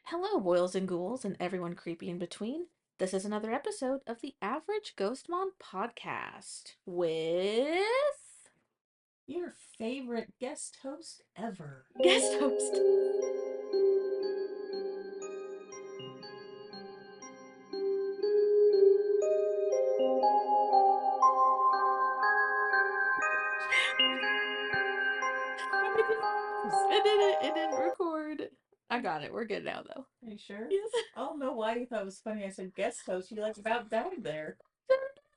Hello, boils and ghouls, and everyone creepy in between. This is another episode of the Average Ghost Mom podcast with Your favorite guest host ever. guest host. It didn't record. I got it. We're good now, though. Are you sure? Yes. I don't know why you thought it was funny. I said guest host. You like about died there.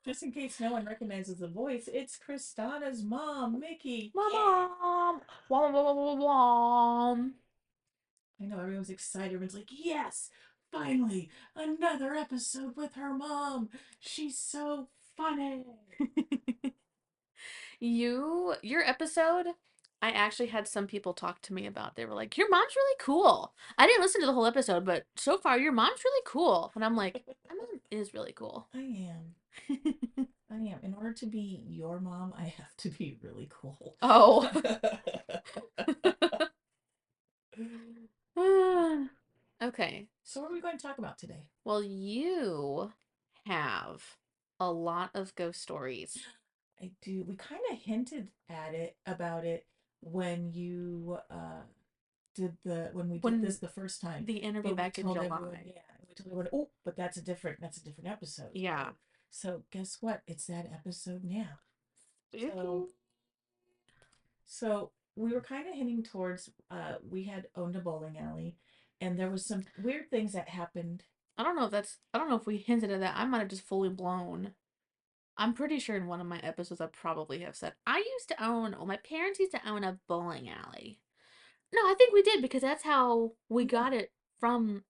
Just in case no one recognizes the voice, it's Kristana's mom, Mickey. Mom. Wom, wom, wom, wom. I know everyone's excited. Everyone's like, yes, finally, another episode with her mom. She's so funny. Your episode, I actually had some people talk to me about. They were like, "Your mom's really cool." I didn't listen to the whole episode, but so far your mom's really cool. And I'm like, "My mom is really cool." I am. I am. In order to be your mom, I have to be really cool. Oh. Okay. So, what are we going to talk about today? Well, you have a lot of ghost stories. I do. We kind of hinted at it about it when you did the when we did When this the first time, the interview but we back in told everyone, July. yeah, we told everyone, oh, but that's a different episode. Yeah. So guess what? It's that episode now. Spooky. So so we were kind of hinting towards we had owned a bowling alley, and there was some weird things that happened. I don't know if we hinted at that. I might have just fully blown. I'm pretty sure in one of my episodes I probably have said I used to own, or my parents used to own a bowling alley. No, I think we did because that's how we Yeah, got it from.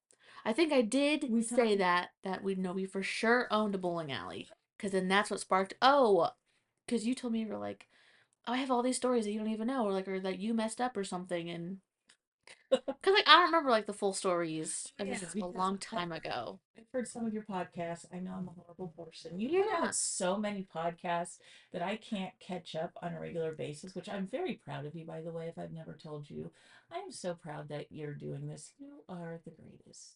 I think I did we say talked. that we know we for sure owned a bowling alley because then that's what sparked. Oh, because you told me you were like, oh, I have all these stories that you don't even know, or that you messed up or something, and because like I don't remember like the full stories. It Yeah, was a because long time ago. I've heard some of your podcasts. I know I'm a horrible person. You put Yeah. out so many podcasts that I can't catch up on a regular basis, which I'm very proud of you, by the way, if I've never told you. I am so proud that you're doing this. You are the greatest.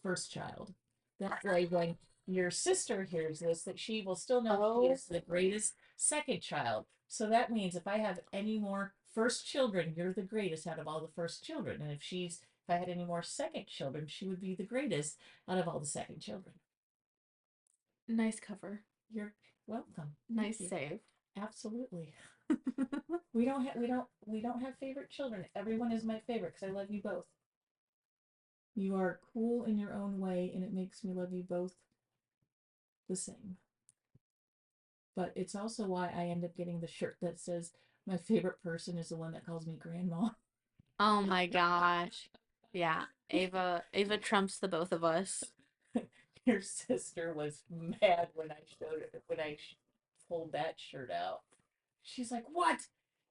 First child. That way, when your sister hears this, that she will still know she Oh, is the greatest second child. So that means if I have any more first children, you're the greatest out of all the first children. And if I had any more second children, she would be the greatest out of all the second children. nice cover. You're welcome. Thank Nice you. save. Absolutely. We don't have favorite children. Everyone is my favorite because I love you both. You are cool in your own way, and it makes me love you both the same. But it's also why I end up getting the shirt that says my favorite person is the one that calls me grandma. Oh my gosh. Yeah. Ava trumps the both of us. Your sister was mad when I showed it when pulled that shirt out. She's like, "What?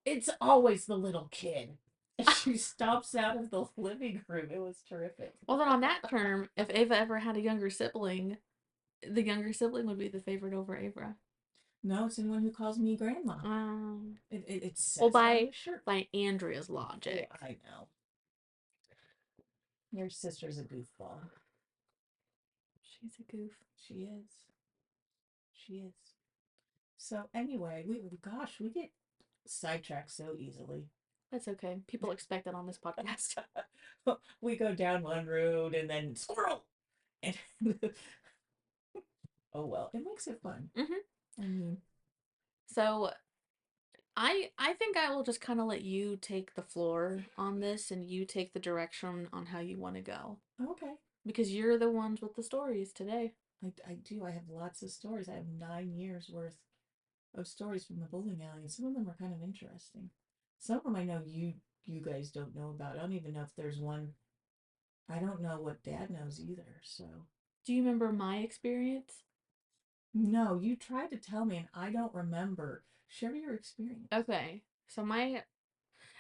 It's always the little kid." And she stomps out of the living room. It was terrific. Well, then on that term, if Ava ever had a younger sibling, the younger sibling would be the favorite over Ava. No, it's anyone who calls me grandma. Um, It well, says it on by the shirt. by Andrea's Oh, logic. I know. Your sister's a goofball. She's a goof. She is. She is. So anyway, we get sidetracked so easily. That's okay. People expect it on this podcast. We go down one road and then squirrel. And oh well, it makes it fun. Hmm. I mean, So I think I will just kind of let you take the floor on this, and you take the direction on how you want to go okay. because you're the ones with the stories today. I do. I have lots of stories. I have 9 years worth of stories from the bowling alley, and some of them are kind of interesting. Some of them I know you guys don't know about. I don't even know if there's one. I don't know what Dad knows either. So Do you remember my experience? no, you tried to tell me, and I don't remember. Share your experience. Okay. So my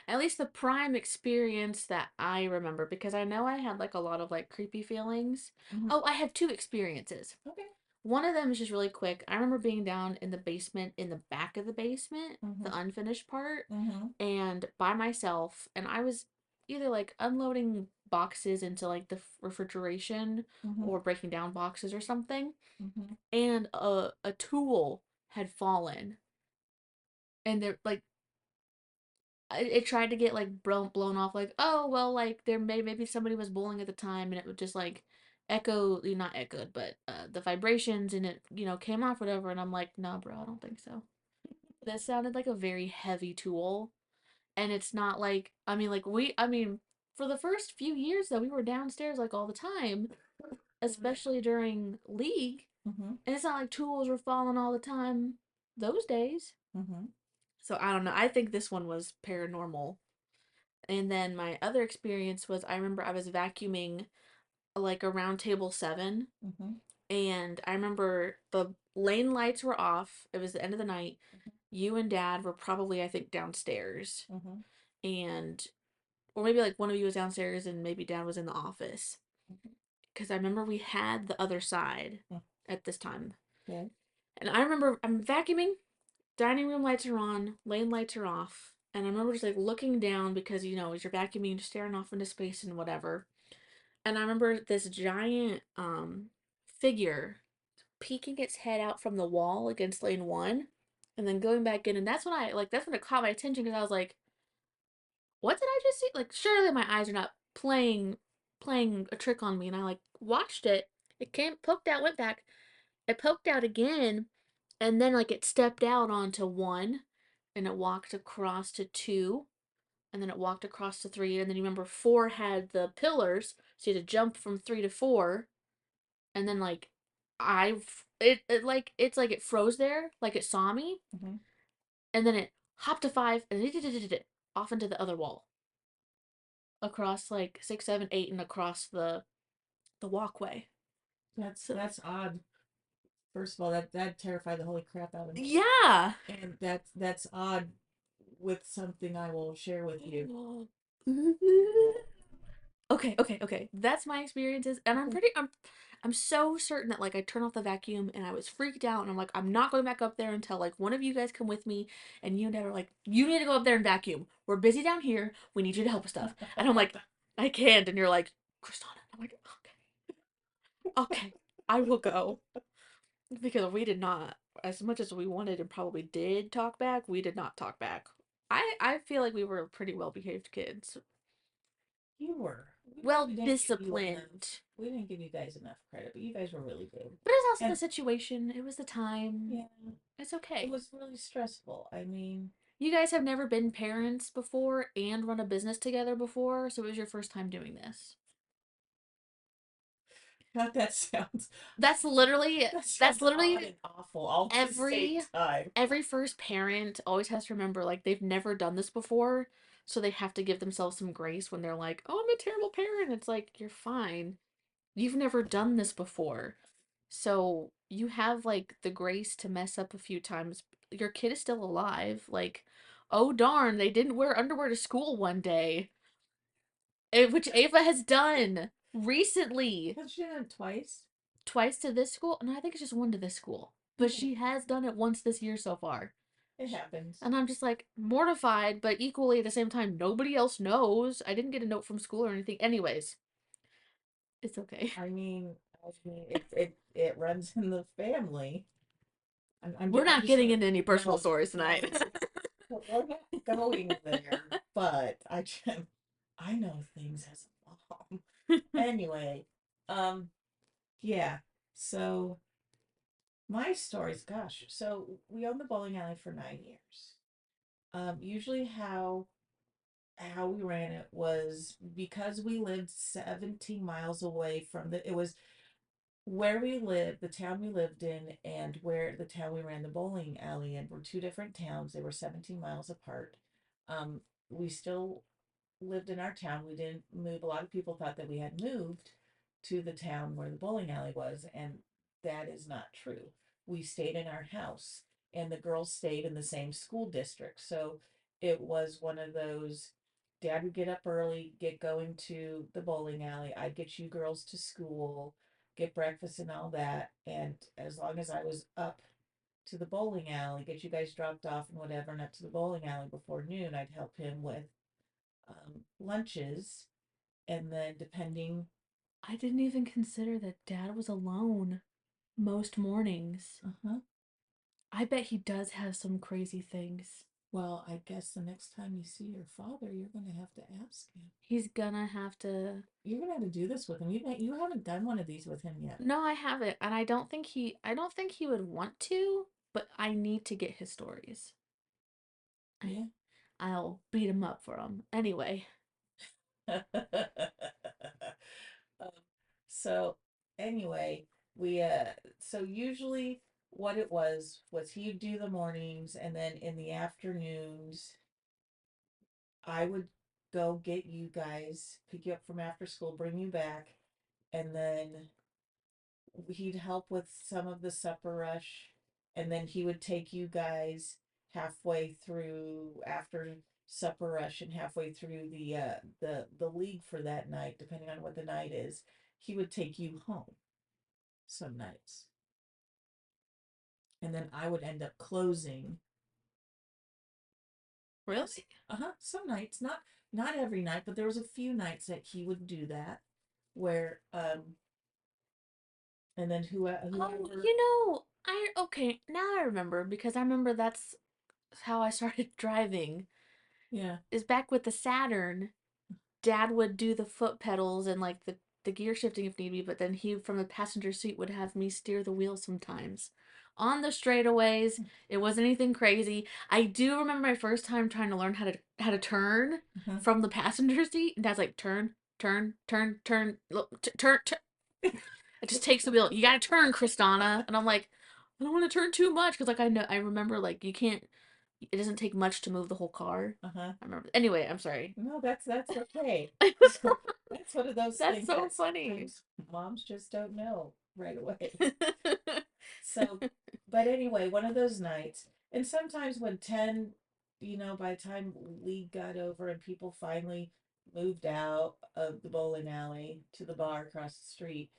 at least the prime experience that I remember because I know I had like a lot of like creepy feelings. Hmm. Oh, I have two experiences. Okay. One of them is just really quick. I remember being down in the basement, in the back of the basement, Hmm. the unfinished part, Hmm. and by myself, and I was either like unloading boxes into like the refrigeration Mm-hmm. or breaking down boxes or something, Mm-hmm. and a tool had fallen, and they're like it tried to get like blown off, like, oh well, like maybe somebody was bowling at the time and it would just like echo, not echoed, but the vibrations, and it came off, whatever. And I'm like, nah, bro, I don't think so. That sounded like a very heavy tool. And it's not like, I mean for the first few years though, we were downstairs like all the time, especially during league. Mm-hmm. And it's not like tools were falling all the time those days. Mm-hmm. So I don't know, I think this one was paranormal. And then my other experience was, I remember I was vacuuming like around table 7, Mm-hmm. and I remember the lane lights were off. It was the end of the night. You and dad were probably, I think, downstairs. Mm-hmm. And or maybe like one of you was downstairs and maybe dad was in the office. Cuz I remember we had the other side Mm-hmm. at this time. Okay. And I remember I'm vacuuming, dining room lights are on, lane lights are off. And I remember just like looking down because, as you're vacuuming, you're staring off into space and whatever. And I remember this giant figure peeking its head out from the wall against lane 1 and then going back in. And that's when it caught my attention, because I was like, what did I just see? Like, surely my eyes are not playing a trick on me. And I like watched it. It came, poked out, went back. It poked out again, and then like it stepped out onto 1, and it walked across to 2, and then it walked across to 3, and then you remember 4 had the pillars, so you had to jump from 3 to 4, and then like it's like it froze there, like it saw me, Mm-hmm. and then it hopped to 5, and it off into the other wall, across like 6, 7, 8, and across the walkway. That's So that's odd. First of all, that terrified the holy crap out of me, yeah. and that's odd with something I will share with you. Okay, okay, okay. That's my experiences, and I'm so certain that like I turned off the vacuum and I was freaked out, and I'm like, I'm not going back up there until like one of you guys come with me, and you and dad are like, you need to go up there and vacuum. We're busy down here. We need you to help with stuff. And I'm like, I can't. And you're like, Kristana. I'm like, okay, okay, I will go, because we did not, as much as we wanted and probably did talk back, we did not talk back. I feel like we were pretty well behaved kids, You were. We well probably didn't give you enough. disciplined. We didn't give you guys enough credit, but you guys were really good. But it's also the And situation. It was the time. yeah, It's it okay. was really stressful. I mean, You guys have never been parents before and run a business together before, so it was your first time doing this. God, that sounds That's literally that that's sounds odd literally and awful all at the same every time. every first parent always has to remember, like, they've never done this before, so they have to give themselves some grace when they're like, "Oh, I'm a terrible parent." It's like, you're fine. You've never done this before. So you have like the grace to mess up a few times. Your kid is still alive. Like, oh darn, they didn't wear underwear to school one day, which Ava has done recently. Has she done it twice? Twice to this school. No, I think it's just one to this school. But Mhm. she has done it once this year so far. It happens. And I'm just like mortified, but equally at the same time, nobody else knows. I didn't get a note from school or anything. Anyways, it's okay. It runs in the family. We're I'm not just getting into any personal no, stories no, tonight. we're not going there. But I know things as a mom. Anyway, um, yeah. So my stories, gosh. So we owned the bowling alley for 9 years. Usually how we ran it was because we lived 17 miles away from it was where we lived, the town we lived in, and where the town we ran the bowling alley in were two different towns. They were 17 miles apart. Um, we still lived in our town. We didn't move. A lot of people thought that we had moved to the town where the bowling alley was, and that is not true. We stayed in our house, and the girls stayed in the same school district. So it was one of those, Dad would get up early, get going to the bowling alley. I'd get you girls to school, get breakfast and all that. And as long as I was up to the bowling alley, get you guys dropped off and whatever, and up to the bowling alley before noon, I'd help him with lunches. And then depending, I didn't even consider that Dad was alone most mornings. uh-huh. I bet he does have some crazy things. Well, I guess the next time you see your father, you're going to have to ask him. He's gonna have to. You're going to have to do this with him. You haven't done one of these with him yet. No, I haven't, and I don't think he would want to, but I need to get his stories. I, Yeah. I'll beat him up for him. Anyway, Um, so anyway, we so usually what it was he'd do the mornings, and then in the afternoons I would go get you guys, pick you up from after school, bring you back, and then he'd help with some of the supper rush, and then he would take you guys halfway through after supper rush and halfway through the league for that night, depending on what the night is. He would take you home some nights, and then I would end up closing. Yes, really? some nights, not every night, but there was a few nights that he would do that, where and then Oh, whoever, I okay, now I remember because I remember that's how I started driving. yeah. Is back with the Saturn. Dad would do the foot pedals and like the gear shifting if need be, but then he from the passenger seat would have me steer the wheel sometimes. On the straightaways, it wasn't anything crazy. I do remember my first time trying to learn how to turn Uh-huh. from the passenger seat, and Dad's like, turn, turn, turn, turn, turn, turn. It just takes the wheel. You gotta turn, Kristana, and I'm like, I don't want to turn too much because like I remember like you can't. It doesn't take much to move the whole car. Uh-huh. I remember. Anyway, I'm sorry. No, that's okay. It was so, That's one of those that's things so that funny. sometimes moms just don't know right away. So, but anyway, one of those nights, and sometimes when 10, by the time league got over and people finally moved out of the bowling alley to the bar across the street,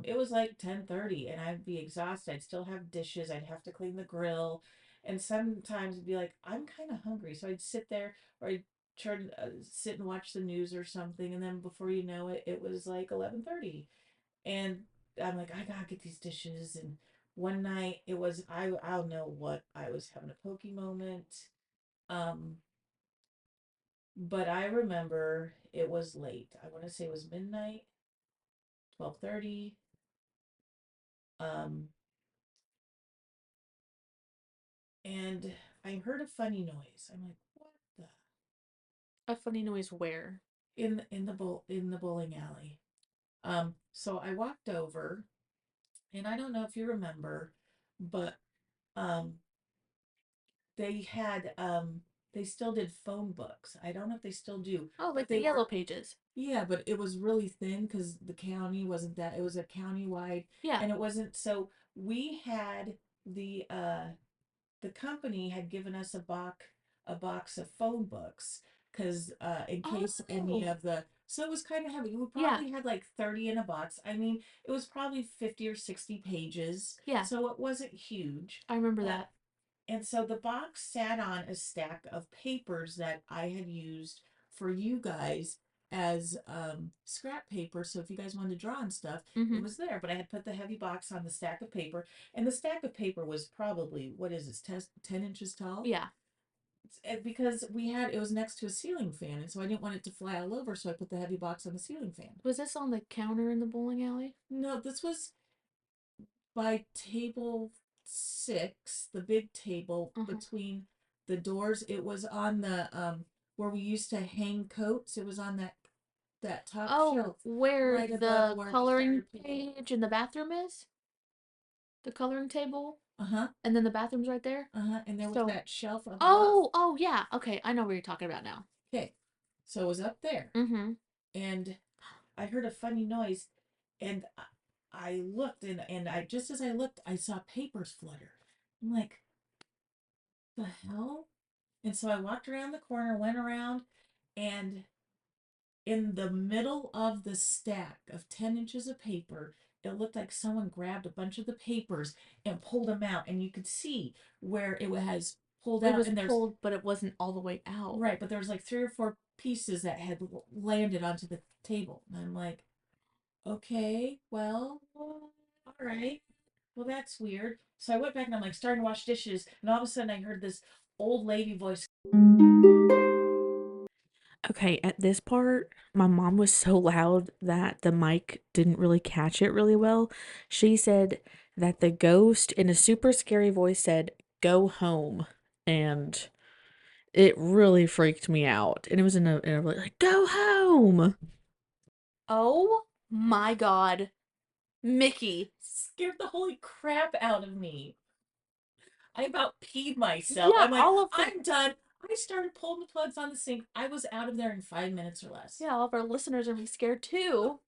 it was like 10:30 and I'd be exhausted. I'd still have dishes, I'd have to clean the grill, and sometimes it'd be like, I'm kind of hungry. So I'd sit there or I'd turn, sit and watch the news or something, and then before you know it, it was like 11:30, and I'm like, I gotta get these dishes. And one night it was, I'll know what, I was having a pokey moment. Um, but I remember it was late. I want to say it was midnight, 12:30. Um, and I heard a funny noise. I'm like, what the? A funny noise where? In the bowling alley. So I walked over, and I don't know if you remember, but um, they had they still did phone books. I don't know if they still do, Oh, but like the they yellow were, pages. yeah, but it was really thin because the county wasn't that, it was a county wide, Yeah. and it wasn't, so we had the company had given us a box of phone books because in case any Oh, of the, so it was kind of heavy. We yeah. probably had like 30 in a box. I mean, it was probably 50 or 60 pages, Yeah. so it wasn't huge. I remember uh, that. and so the box sat on a stack of papers that I had used for you guys as scrap paper. So if you guys wanted to draw and stuff, it Mm-hmm. was there. But I had put the heavy box on the stack of paper, and the stack of paper was probably, what is it, 10 inches tall? Yeah. Because it was next to a ceiling fan, and so I didn't want it to fly all over, so I put the heavy box on the ceiling fan. Was this on the counter in the bowling alley? No, this was by table 6, the big table Uh-huh. between the doors. It was on the where we used to hang coats. It was on that top Oh, shelf where right above the where we coloring started picking. page in the bathroom is? The coloring table? Uh-huh. And then the bathroom's right there? Uh-huh. And there was So, that shelf up above. oh, yeah. Okay, I know what you're talking about now. Okay. So it was up there. Mm-hmm. And I heard a funny noise, and I looked, and I just as I looked, I saw papers flutter. I'm like, the hell? And so I walked around the corner, went around, and in the middle of the stack of 10 inches of paper, it looked like someone grabbed a bunch of the papers and pulled them out. And you could see where it has pulled It out, was and there's pulled, but it wasn't all the way out. right, but there was like three or four pieces that had landed onto the table, and I'm like, okay, well, all right, well that's weird. So I went back and I'm like starting to wash dishes, and all of a sudden I heard this old lady voice. Okay, at this part, my mom was so loud that the mic didn't really catch it really well. She said that the ghost in a super scary voice said, "Go home." And it really freaked me out. And it was in a really like, "Go home." Oh my God. Mickey. Scared the holy crap out of me. I about peed myself. Yeah, I'm like, all of the I'm done. I started pulling the plugs on the sink. I was out of there in 5 minutes or less. yeah, all of our listeners are gonna be scared too.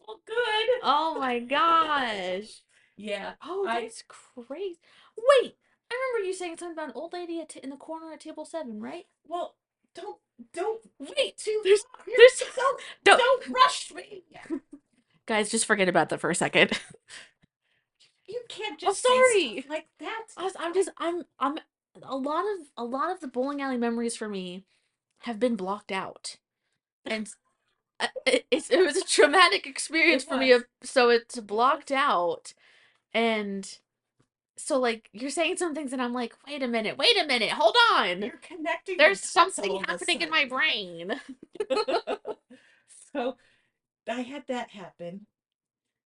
Well, good. Oh my gosh. Yeah, Oh, I that's crazy. Wait, I remember you saying something about an old lady in the corner at table 7, right? well, don't don't Wait, too there's long. You're, there's don't don't rush me. guys, just forget about that for a second. You can't I'm just say stuff sorry. like that. I'm a lot of the bowling alley memories for me have been blocked out. And it was a traumatic experience It for me, was. so it's blocked out. And so like you're saying some things and I'm like, wait a minute, hold on. You're connecting the There's dots something all of a happening in my sudden. brain. So I had that happen.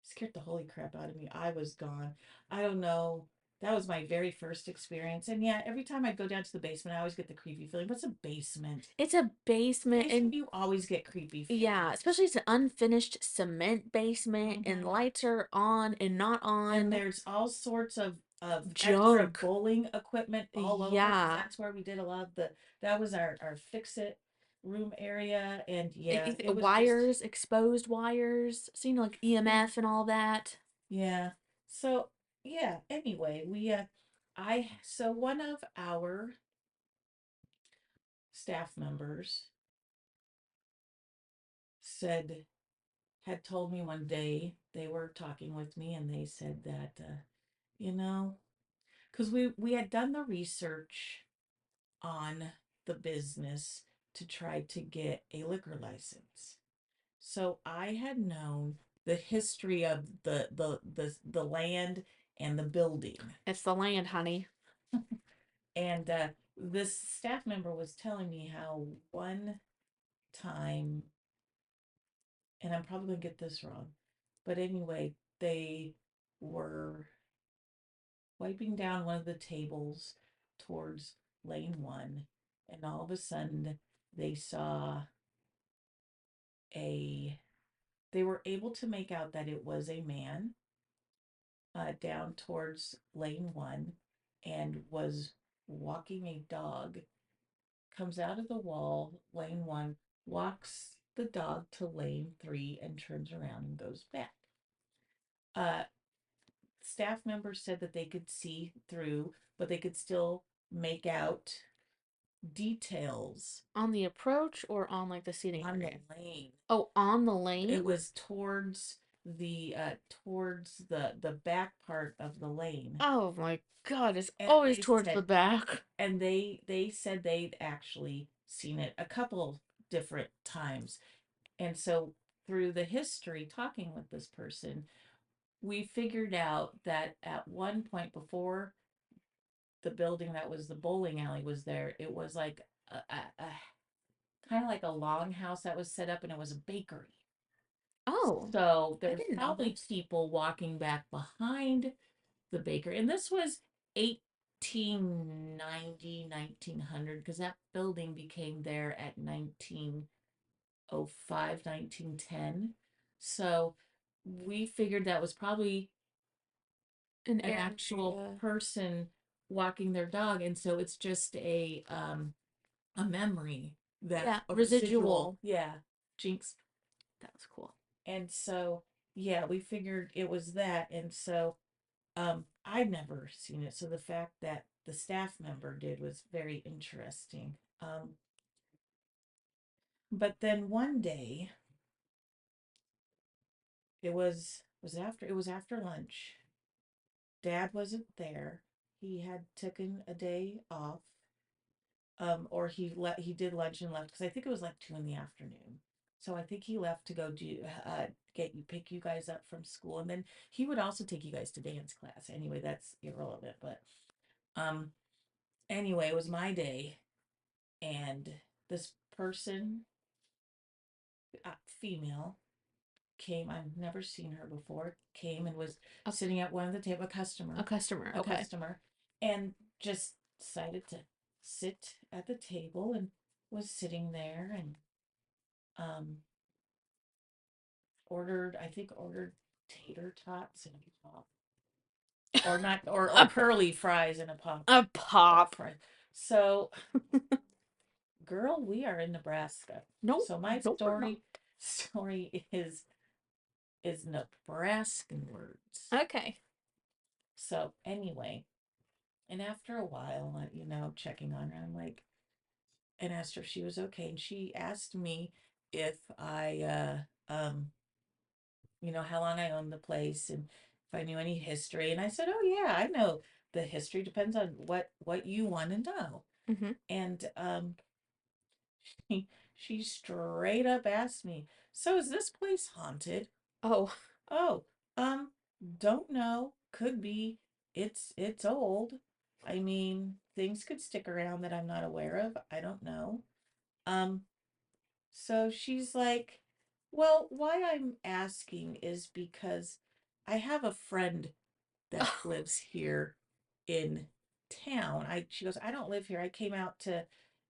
Scared the holy crap out of me. I was gone. I don't know. That was my very first experience. And yeah, every time I go down to the basement, I always get the creepy feeling. What's a basement? It's a basement, Basement, and you always get creepy yeah, feelings. especially it's an unfinished cement basement and Hmm. lights are on and not And on. there's all sorts of extra Junk. bowling equipment all over because Yeah. that's where we did a lot of the, that was our fix it room area. And yeah, it was just, Wires, exposed wires, so like EMF and all that. yeah. So yeah, anyway, so one of our staff members said, had told me one day, they were talking with me and they said that, you know, because we had done the research on the business to try to get a liquor license. So I had known the history of the land and the building. It's the land, honey. And this staff member was telling me how one time, and I'm probably gonna get this wrong, but anyway, they were wiping down one of the tables towards lane one, and all of a sudden they saw a, they were able to make out that it was a man down towards lane one and was walking a dog, comes out of the wall, lane one, walks the dog to lane three and turns around and goes back. Uh, Staff members said that they could see through, but they could still make out details On the approach or on like the seating on the area? lane. Oh, on the lane? It was towards the back part of the lane. Oh my God, it's And always they towards the said, back. and they said they'd actually seen it a couple different times. And so through the history talking with this person, we figured out that at one point before the building that was the bowling alley was there, it was like a kind of like a longhouse that was set up and it was a bakery. Oh, So I there's didn't know probably this. people walking back behind the bakery. And this was 1890, 1900, because that building became there at 1905, 1910. So we figured that was probably An an actual area. person walking their dog. And so it's just a memory, that Yeah, a residual. residual. Yeah. Jinx. That was cool. And so yeah, we figured it was that. And so I'd never seen it. So the fact that the staff member did was very interesting. But then one day, it was after lunch. Dad wasn't there. He had taken a day off. or he did lunch and left because I think it was like 2 in the afternoon. So I think he left to go do get you pick you guys up from school, and then he would also take you guys to dance class. Anyway, that's irrelevant, but um, anyway, it was my day, and this person, female, came. I've never seen her before. Came and was A, sitting at one of the table, a customer. a Okay. customer, and just decided to sit at the table and was sitting there and um ordered tater tots and a pop, or not, or A, curly fries and a pop, a pop. fries. So, girl, we are in Nebraska. Nope. So my Nope, we're not. story is Nebraskan words. Okay. So anyway, and after a while, checking on her, I'm like, and asked her if she was okay, and she asked me if how long I owned the place and if I knew any history. And I said, "Oh yeah, I know the history. Depends on what you want to know." Mm-hmm. And she straight up asked me, "So is this place haunted?" Oh. Oh, um, don't know. Could be. It's old. I mean, things could stick around that I'm not aware of. I don't know. Um, So she's like, "Well, why I'm asking is because I have a friend that lives here in town." She goes, "I don't live here. I came out to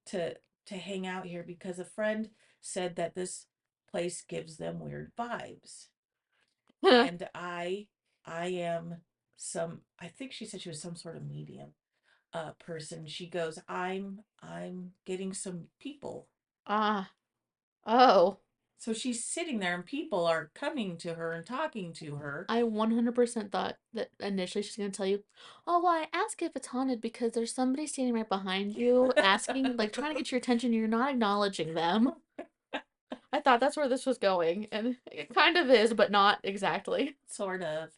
to hang out here because a friend said that this place gives them weird vibes." And I am I think she said she was some sort of medium person. She goes, I'm getting some people." Ah. Oh. So she's sitting there and people are coming to her and talking to her. I 100% thought that initially she's going to tell you, oh, well, I ask if it's haunted because there's somebody standing right behind you asking, like, trying to get your attention. You're not acknowledging them. I thought that's where this was going, and it kind of is, but not exactly. Sort of.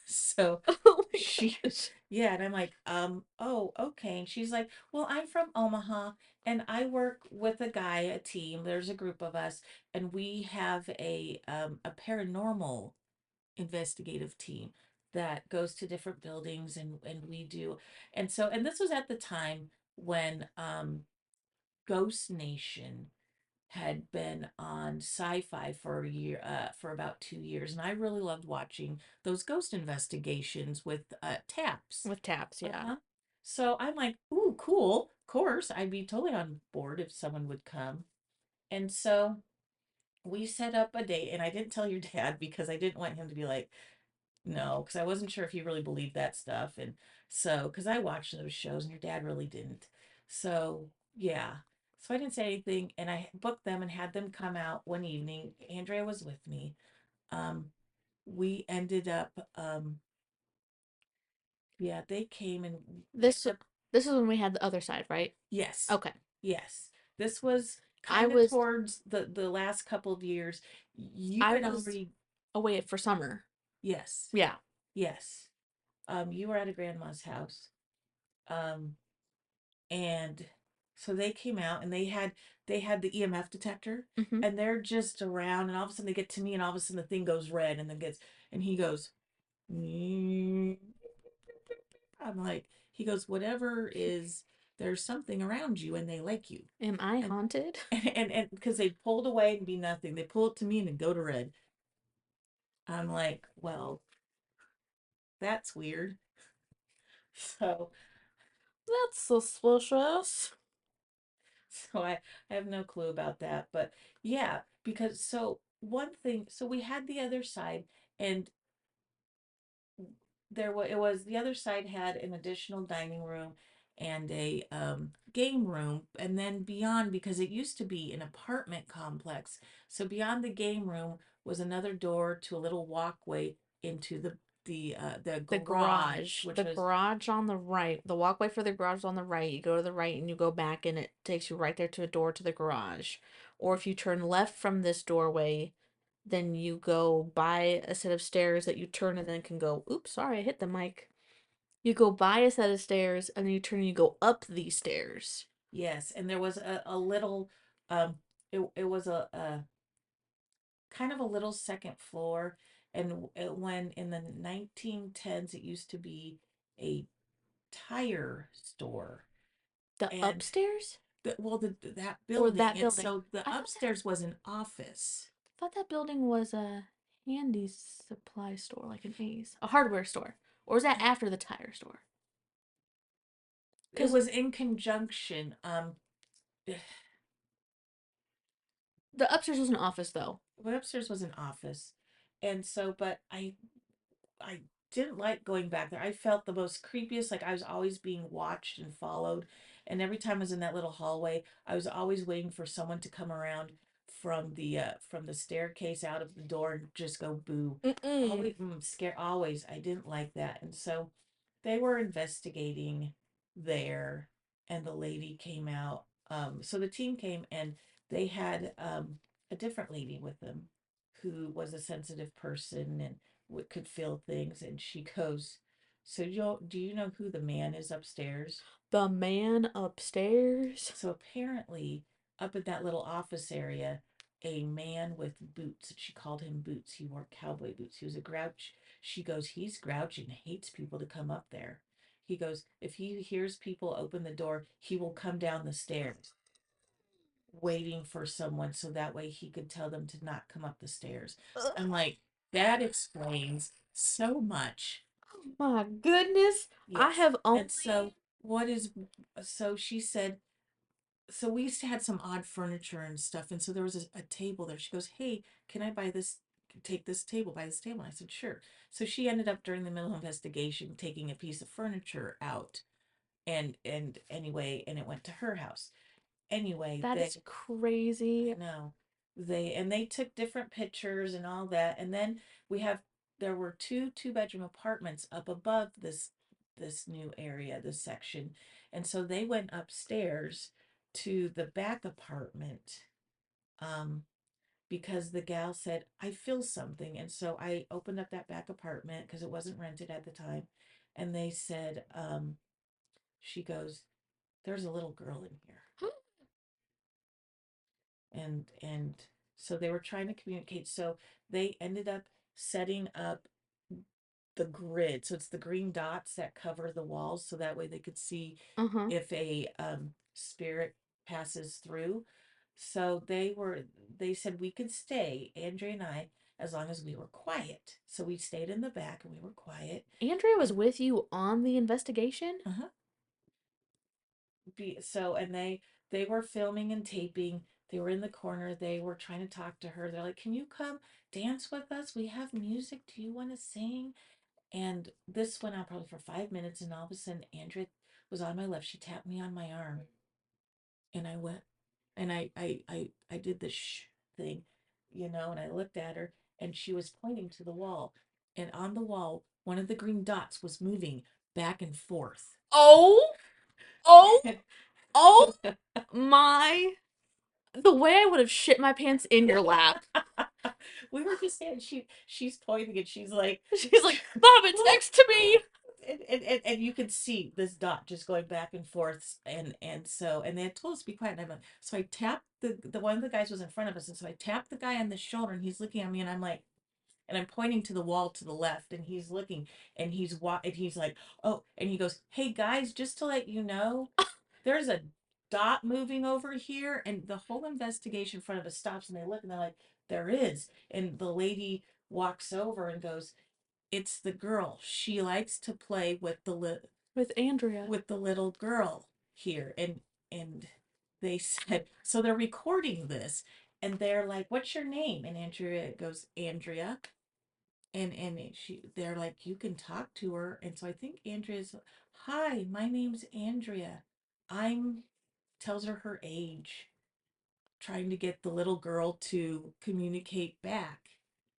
So Oh my she, gosh. yeah, and I'm like, oh, okay. And she's like, "Well, I'm from Omaha and I work with a guy, a team. There's a group of us, and we have a paranormal investigative team that goes to different buildings and we do." And so, and this was at the time when Ghost Nation had been on sci-fi for a year, for about 2 years, and I really loved watching those ghost investigations with taps. With taps, yeah. Uh-huh. So I'm like, "Ooh, cool. Of course, I'd be totally on board if someone would come." And so we set up a date, and I didn't tell your dad because I didn't want him to be like, "No," because I wasn't sure if he really believed that stuff. And so, because I watched those shows and your dad really didn't. So, yeah. So I didn't say anything, and I booked them and had them come out one evening. Andrea was with me. Um, we ended up, yeah, they came and we This ended up, this is when we had the other side, right? yes, Okay. yes. This was I kind of was towards the last couple of years. You I had was already, away for summer. yes, Yeah. yes. You were at a grandma's house. Um, and so they came out and they had the EMF detector, Mm-hmm. and they're just around, and all of a sudden they get to me, and all of a sudden the thing goes red and then gets, and he goes, "Mm." I'm like, he goes, "Whatever is, there's something around you and they like you." Am I And haunted? and because they pulled away and be nothing, they pull it to me and then go to red. I'm like, "Well, that's weird." So That's suspicious. so I have no clue about that. But yeah, because so one thing, so we had the other side, and it was, the other side had an additional dining room and a game room, and then beyond, because it used to be an apartment complex, so beyond the game room was another door to a little walkway into the The garage, garage. which The was, garage on the right. The walkway for the garage is on the right. You go to the right and you go back, and it takes you right there to a door to the garage. Or if you turn left from this doorway, then you go by a set of stairs that you turn and then can go, oops, sorry, I hit the mic. You go by a set of stairs and then you turn and you go up these stairs. Yes, and there was a little, it was a kind of a little second floor, and when in the 1910s it used to be a tire store, The and upstairs that or building, that and building? so the upstairs was an office. Thought that building was a handy supply store, like an Ace, a hardware store, or was that after the tire store? It Because was in conjunction. the upstairs was an office, though. The upstairs was an office, and so, but I didn't like going back there. I felt the most creepiest, like I was always being watched and followed. And every time I was in that little hallway, I was always waiting for someone to come around from the staircase out of the door and just go boo. Mm-mm. Always scare always. I didn't like that. And so they were investigating there, and the lady came out. So the team came, and they had a different lady with them who was a sensitive person and could feel things. And she goes, so do you know who the man is upstairs? The man upstairs. So apparently, up at that little office area, a man with boots, she called him Boots. He wore cowboy boots. He was a grouch. She goes, he's grouchy and hates people to come up there. He goes, if he hears people open the door, he will come down the stairs waiting for someone so that way he could tell them to not come up the stairs. I'm like, that explains so much. My goodness. I Yes. have And so only. what is so she said, so we used to had some odd furniture and stuff, and so there was a table there. She goes, hey, can I buy this, take this table, buy this table? And I said, sure. So she ended up during the middle of investigation taking a piece of furniture out, and anyway, and it went to her house. Anyway, That they, is crazy. I know, they took different pictures and all that, and then we have there were two-bedroom apartments up above this new area, this section, and so they went upstairs to the back apartment, um because the gal said, I feel something. And so I opened up that back apartment because it wasn't rented at the time, and they said, she goes, there's a little girl in here. And so they were trying to communicate, so they ended up setting up the grid, so it's the green dots that cover the walls, so that way they could see Uh-huh. if a spirit passes through. So they said we could stay, Andrea and I, as long as we were quiet. So we stayed in the back and we were quiet. Andrea was And with you on the investigation? uh-huh, so and they were filming and taping. They were in the corner. They were trying to talk to her. They're like, can you come dance with us? We have music. Do you want to sing? And this went on probably for 5 minutes, and all of a sudden Andrea was on my left. She tapped me on my arm, and I went, and I did the shh thing, and I looked at her, and she was pointing to the wall, and on the wall one of the green dots was moving back and forth. Oh, oh, oh my. The way I would have shit my pants in your lap. We were just saying, she's pointing and she's like, She's like, Mom, it's next to me. and you could see this dot just going back and forth, and they had told us to be quiet, and I'm like, so I tapped the one of the guys was in front of us, and so I tapped the guy on the shoulder, and he's looking at me, and I'm like, and I'm pointing to the wall to the left, and he's looking, and he's like, oh, and he goes, hey guys, just to let you know, there's a dot moving over here. And the whole investigation in front of us stops, and they look, and they're like, there is. And the lady walks over and goes, it's the girl. She likes to play with With Andrea. with the little girl here. And they said, so they're recording this, and they're like, what's your name? And Andrea goes, Andrea. And they're like, you can talk to her. And so I think Andrea's, hi, my name's Andrea. I'm tells her age, trying to get the little girl to communicate back.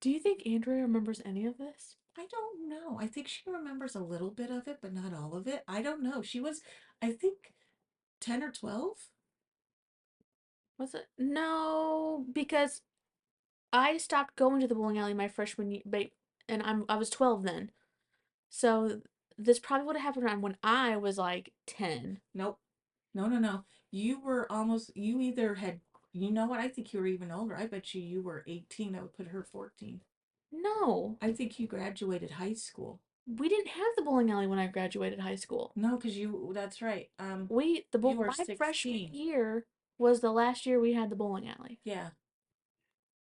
Do you think Andrea remembers any of this? I don't know. I think she remembers a little bit of it, but not all of it. I don't know. She was, I think, 10 or 12. Was it? No, because I stopped going to the bowling alley my freshman year, and I was 12 then. So this probably would have happened around when I was like 10. Nope. No, no, no. You were almost, you either had, you know what? I think you were even older. I bet you were 18. I would put her 14. No, I think you graduated high school. we didn't have the bowling alley when I graduated high school. No, because that's right. You were My freshman 16. year was the last year we had the bowling alley. Yeah.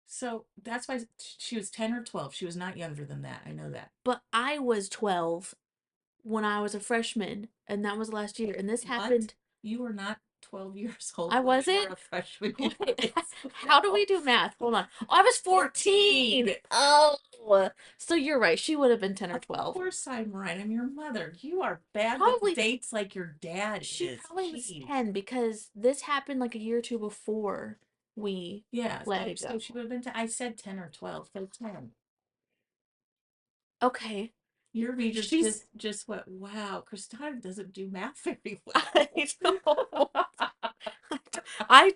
So that's why she was 10 or 12. She was not younger than that. I know that. But I was 12 when I was a freshman, and that was last year. And this What? happened. You were not 12 years old I when you were wasn't. a freshman in Wait, high how do we school. do math? Hold on. Oh, I was 14. 14. Oh, so you're right. She would have been 10 or Of 12. course I'm right. I'm your mother. You are bad with Probably, dates like your dad she is. probably was Jeez. 10 because this happened like a year or two before we Yeah, let it so go. she would have been, I said 10 or 12, so 10. Okay. Your readers She's, just went, wow, Christina doesn't do math very I well. know. I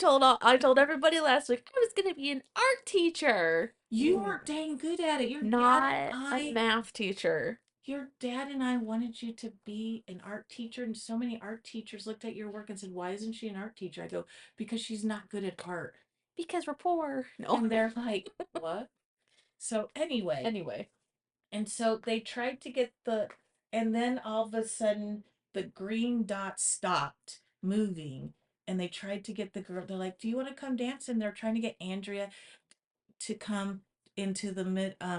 told everybody last week I was gonna be an art teacher, You are dang good at it. not a math teacher. Your dad and I wanted you to be an art teacher, and so many art teachers looked at your work and said, "Why isn't she an art teacher?" I go, "Because she's not good at art." Because we're poor. No. And they're like, "What?" So anyway, Anyway. and so they tried to get and then all of a sudden the green dot stopped moving, and they tried to get the girl. They're like, "Do you want to come dance?" And they're trying to get Andrea to come into the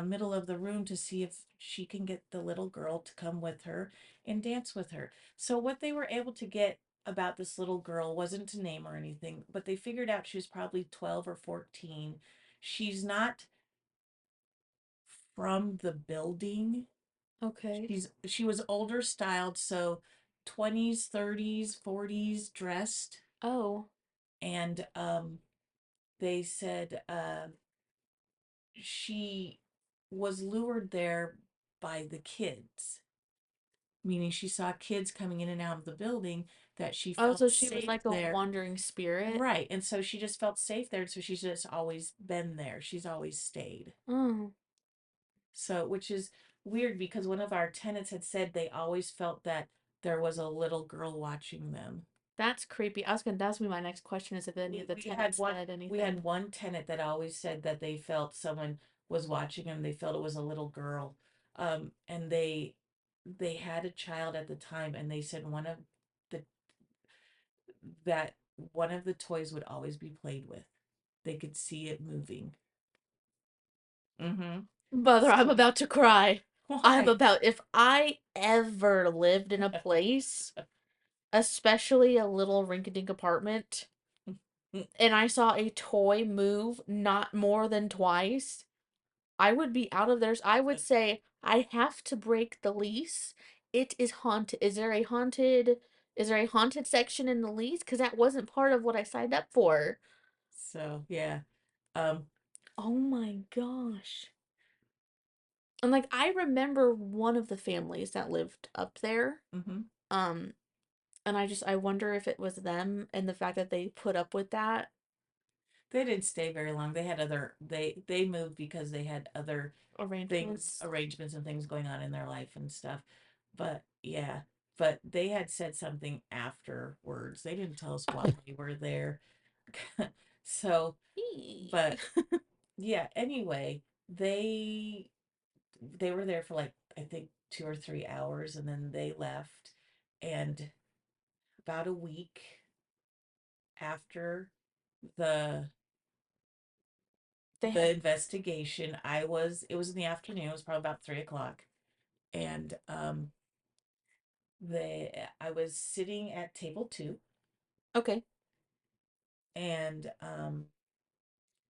middle of the room to see if she can get the little girl to come with her and dance with her. So what they were able to get about this little girl wasn't a name or anything, but they figured out she was probably 12 or 14. She's not from the building. Okay. She was older styled, so 20s, 30s, 40s dressed, Oh. and they said she was lured there by the kids, meaning she saw kids coming in and out of the building, that she Oh, so felt she was safe like a there. wandering spirit. Right. And so she just felt safe there. And so she's just always been there. She's always stayed. Oh, So, which is weird because one of our tenants had said they always felt that there was a little girl watching them. that's creepy. That's gonna be my next question is if any of the We had tenants one said we anything. had one tenant that always said that they felt someone was watching them. They felt it was a little girl. And they had a child at the time, and they said the that one of the toys would always be played with. They could see it moving. Mm-hmm. Mother, I'm So about to cry. why? If I ever lived in a place, especially a little rinky-dink apartment, and I saw a toy move not more than twice, I would be out of there. I would say I have to break the lease. It is haunted. Is there a haunted section in the lease? Because that wasn't part of what I signed up for. So yeah. Um, Oh my gosh. And like I remember one of the families that lived up there. mhm. Um, and I wonder if it was them and the fact that they put up with that They didn't stay very long. They moved because they had other arrangements. arrangements and things going on in their life and stuff. But yeah, but they had said something afterwards. They didn't tell us why they were there. So, Eee. but yeah, anyway, they they were there for like I think 2 or 3 hours, and then they left. And about a week after the They the had investigation, it was in the afternoon, it was probably about 3 o'clock. And I was sitting at table two, okay. and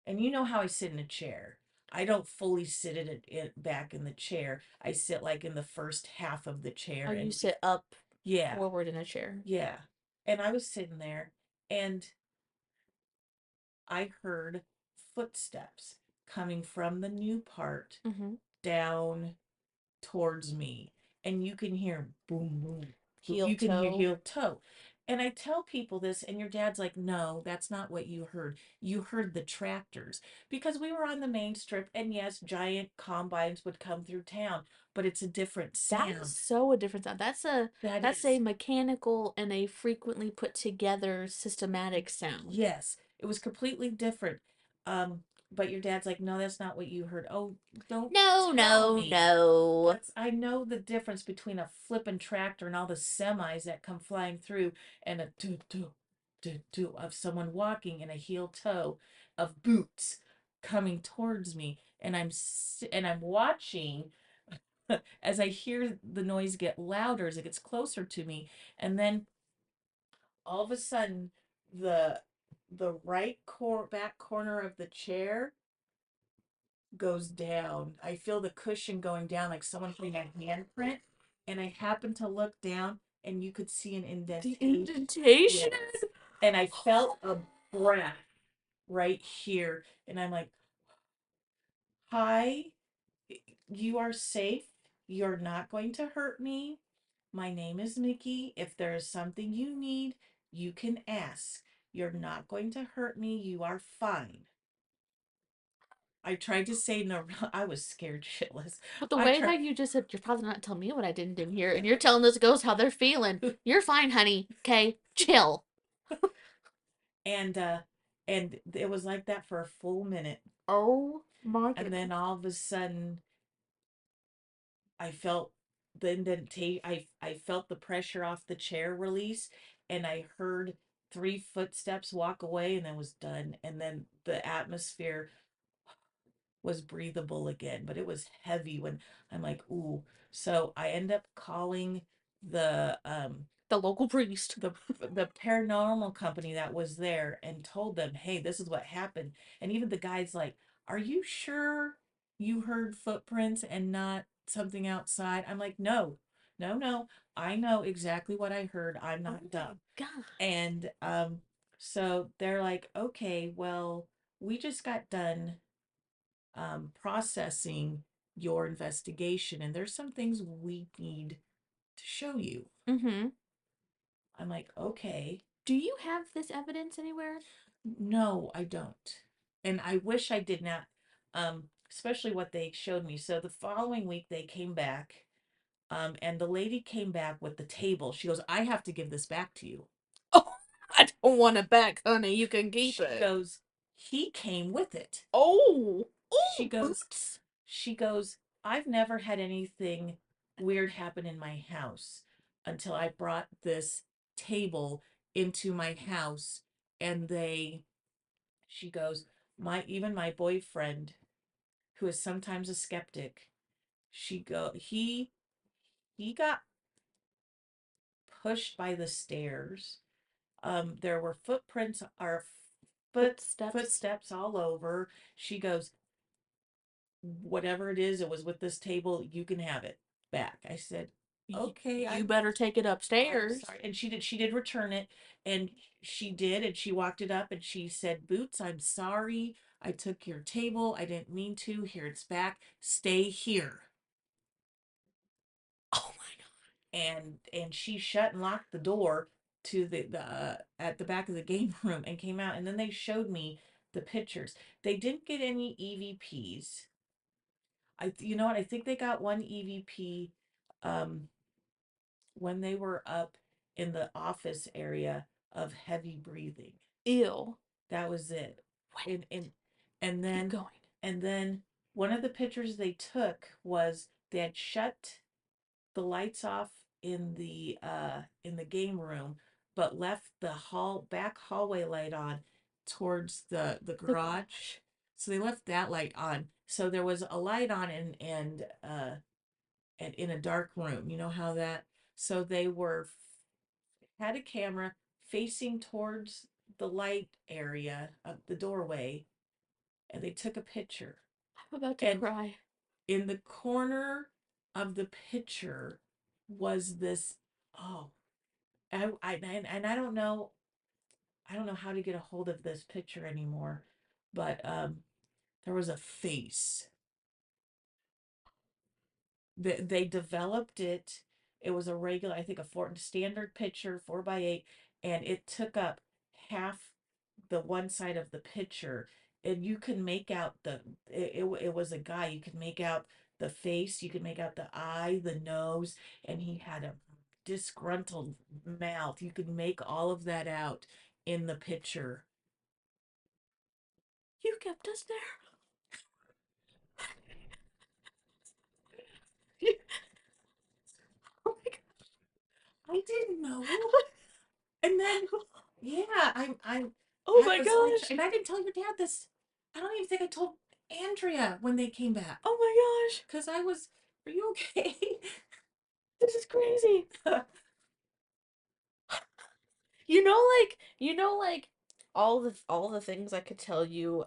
and you know how I sit in a chair. I don't fully sit it back in the chair. I sit like in the first half of the Oh, chair you and sit up yeah, forward in a chair. yeah. And I was sitting there, and I heard footsteps coming from the new part Mm-hmm. down towards me. And you can hear boom, boom, boom. Heel You can hear toe. heel toe. And I tell people this, and your dad's like, no, that's not what you heard. You heard the tractors because we were on the main strip, and yes, giant combines would come through town, but it's a different That is sound. so a different sound. That That's a is, mechanical and a frequently put together systematic sound. yes, it was completely different. Um, but your dad's like, no, that's not what you heard. Oh, don't No, tell no, me. no. That's I know the difference between a flippin' tractor and all the semis that come flying through and a do do do do of someone walking in a heel toe of boots coming towards me, and I'm watching as I hear the noise get louder as it gets closer to me, and then all of a sudden the back corner of the chair goes down. I feel the cushion going down like someone putting a handprint. And I happened to look down and you could see an The indentation. indentation. Yes. And I felt a breath right here. And I'm like, hi, you are safe. You're not going to hurt me. My name is Mickey. If there is something you need, you can ask. You're not going to hurt me. You are fine. I tried to say no, I was scared shitless. But the I way tried. that you just said, you're probably not telling me what I didn't hear, and you're telling those ghosts how they're feeling. You're fine, honey. Okay, chill. and uh and it was like that for a full minute, Oh my and then goodness. all of a sudden I felt the indentation. I felt the pressure off the chair release, and I heard three footsteps walk away, and then was done. And then the atmosphere was breathable again, but it was heavy when I'm like, ooh. So I end up calling the The local priest. the the paranormal company that was there and told them, "Hey, this is what happened." And even the guy's like, "Are you sure you heard footprints and not something outside?" I'm like, "No. No, no. I know exactly what I heard. I'm Oh not my dumb." god. And so they're like, "Okay, well, we just got done processing your investigation and there's some things we need to show you." Mm-hmm. I'm like, "Okay." Do you have this evidence anywhere? No, I don't. And I wish I did not, especially what they showed me. So the following week they came back, and the lady came back with the table. She goes, I have to give this back to you. Oh, I don't want it back, honey. You can keep She it. goes, he came with it. Oh, She oh, goes, boots. she goes, I've never had anything weird happen in my house until I brought this table into my house and she goes, my even my boyfriend, who is sometimes a skeptic, he got pushed by the stairs. There were footprints or Footsteps. footsteps all over. She goes, whatever it is, it was with this table, you can have it back. I said, okay, You I'm better take it I'm upstairs. sorry. And she did return it, and she did, and she walked it up and she said, Boots, I'm sorry. I took your table. I didn't mean to. Here it's back. Stay here. Oh my And she shut and locked the door to the at the back of the game room and came out, and then they showed me the pictures. They didn't get any EVPs. You know what, I think they got one EVP um when they were up in the office area of heavy breathing. god. Ew. That was it. What? And and Keep then going. and then one of the pictures they took was they had shut the lights off in the game room, but left the back hallway light on towards the The garage. garage. So they left that light on. So there was a light on and in a dark room. You know how that. So they were had a camera facing towards the light area of the doorway, and they took a picture. I'm about to And cry. in the corner of the picture was this, oh, and I don't know how to get a hold of this picture anymore, but there was a face. They developed it. It was a regular, I think, a standard picture, 4 by 8, and it took up half the one side of the picture, and you can make out it was a guy. You could make out the face, you could make out the eye, the nose, and he had a disgruntled mouth. You could make all of that out in the picture. You kept us there. Oh my I didn't know. And then, yeah, Oh I my was like, gosh. and I didn't tell your dad this. I don't even think I told Andrea when they came back. Oh my gosh. Because I was, are you okay? This is crazy. You know, like all the things I could tell you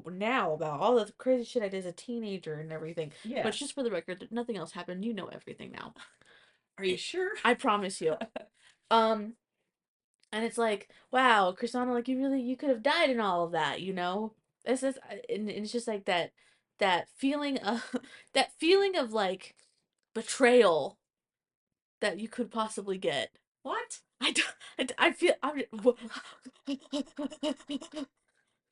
now about all the crazy shit I did as a teenager and everything. Yeah. But just for the record, nothing else happened. You know everything now. Are you sure? I promise you. Um, and it's like, wow, Chrisana, like you could have died in all of that, you know? It's just, and it's just like that feeling of that feeling of like betrayal that you could possibly get. What? I, d- I feel I'm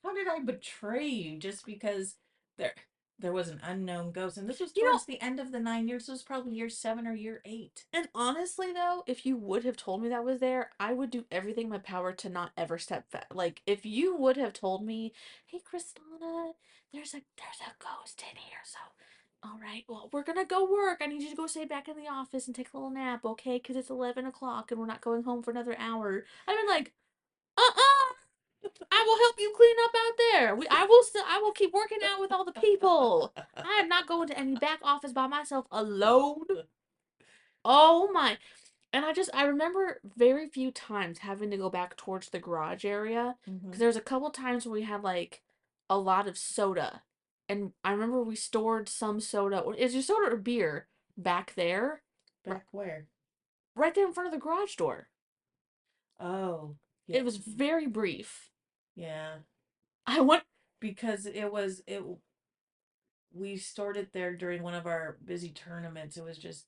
How did I betray you just because there there was an unknown ghost? And this was you know, towards the end of the 9 years. This was probably year 7 or year 8. and honestly though, if you would have told me that was there, I would do everything in my power to not ever step back. Like if you would have told me, "Hey, Kristana, there's a ghost in here." So, all right, well, we're gonna go work. I need you to go stay back in the office and take a little nap, okay? Because it's 11 o'clock and we're not going home for another hour. I've been like, I will help you clean up out there. I will keep working out with all the people. I am not going to any back office by myself alone. Oh my. And I remember very few times having to go back towards the garage area because Mm-hmm. there was a couple times where we had like a lot of soda. And I remember we stored some soda, or is your soda or beer back there? Back where? Right there in front of the garage door. Oh, yeah. It was very brief. Yeah. I went Because it we stored it there during one of our busy tournaments. It was just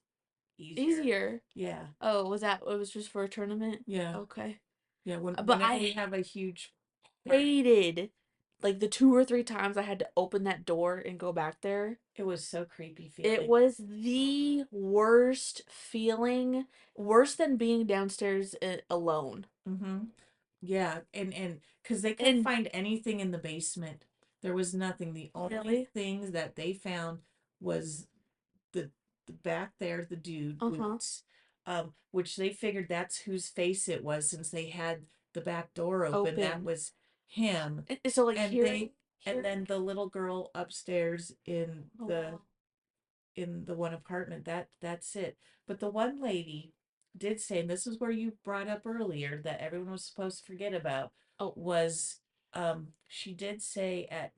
easier. easier. Yeah. Oh, it was just for a tournament? Yeah. Okay. Yeah. But Whenever we I have a huge party, hated like the 2 or 3 times I had to open that door and go back there. it was so creepy It feeling. was the worst feeling, worse than being downstairs alone. Mm-hmm. Yeah, and because they couldn't And find anything in the basement. There was nothing. The only really? things that they found was the the back there, the dude Uh-huh. boots, which they figured that's whose face it was since they had the back door open. That Open. was him. So like And hearing they and then the little girl upstairs oh wow. in the one apartment, that's it. But the one lady did say, and this is where you brought up earlier that everyone was supposed to forget about, Oh, was she did say at